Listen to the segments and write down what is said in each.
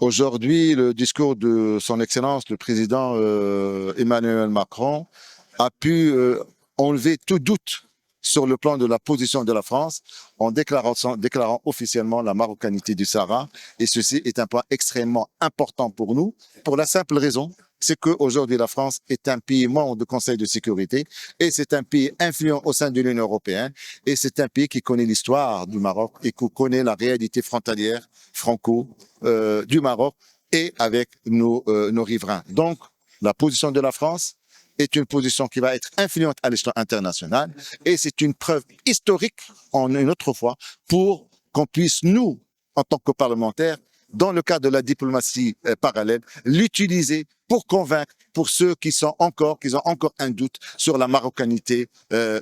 Aujourd'hui, le discours de Son Excellence, le président Emmanuel Macron, a pu enlever tout doute sur le plan de la position de la France en déclarant officiellement la marocanité du Sahara. Et ceci est un point extrêmement important pour nous, pour la simple raison, c'est qu'aujourd'hui la France est un pays membre du Conseil de sécurité et c'est un pays influent au sein de l'Union européenne et c'est un pays qui connaît l'histoire du Maroc et qui connaît la réalité frontalière franco du Maroc et avec nos riverains. Donc, la position de la France est une position qui va être influente à l'échelon international et c'est une preuve historique en une autre fois pour qu'on puisse, nous, en tant que parlementaires, dans le cadre de la diplomatie parallèle, l'utiliser pour convaincre pour ceux qui ont encore un doute sur la marocanité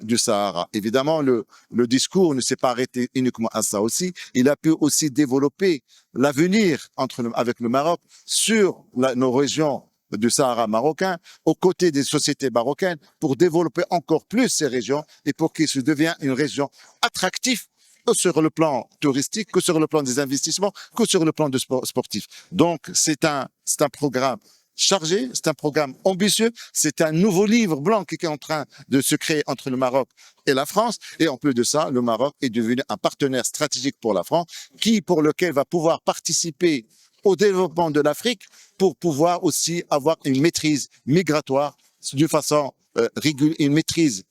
du Sahara. Évidemment, le discours ne s'est pas arrêté uniquement à ça aussi. Il a pu aussi développer l'avenir avec le Maroc sur nos régions du Sahara marocain, aux côtés des sociétés marocaines, pour développer encore plus ces régions et pour qu'ils se deviennent une région attractive que sur le plan touristique, que sur le plan des investissements, que sur le plan sportif. Donc, c'est un programme chargé, c'est un programme ambitieux, c'est un nouveau livre blanc qui est en train de se créer entre le Maroc et la France. Et en plus de ça, le Maroc est devenu un partenaire stratégique pour la France, pour lequel va pouvoir participer au développement de l'Afrique pour pouvoir aussi avoir une maîtrise migratoire d'une façon régulière, une maîtrise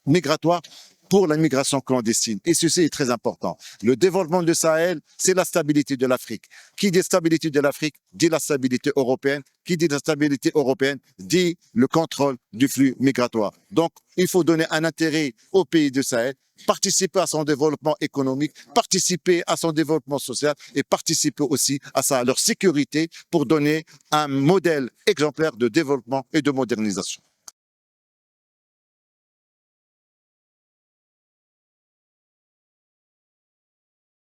migratoire pour la migration clandestine. Et ceci est très important. Le développement du Sahel, c'est la stabilité de l'Afrique. Qui dit stabilité de l'Afrique, dit la stabilité européenne. Qui dit la stabilité européenne, dit le contrôle du flux migratoire. Donc, il faut donner un intérêt au pays du Sahel, participer à son développement économique, participer à son développement social et participer aussi à leur sécurité pour donner un modèle exemplaire de développement et de modernisation.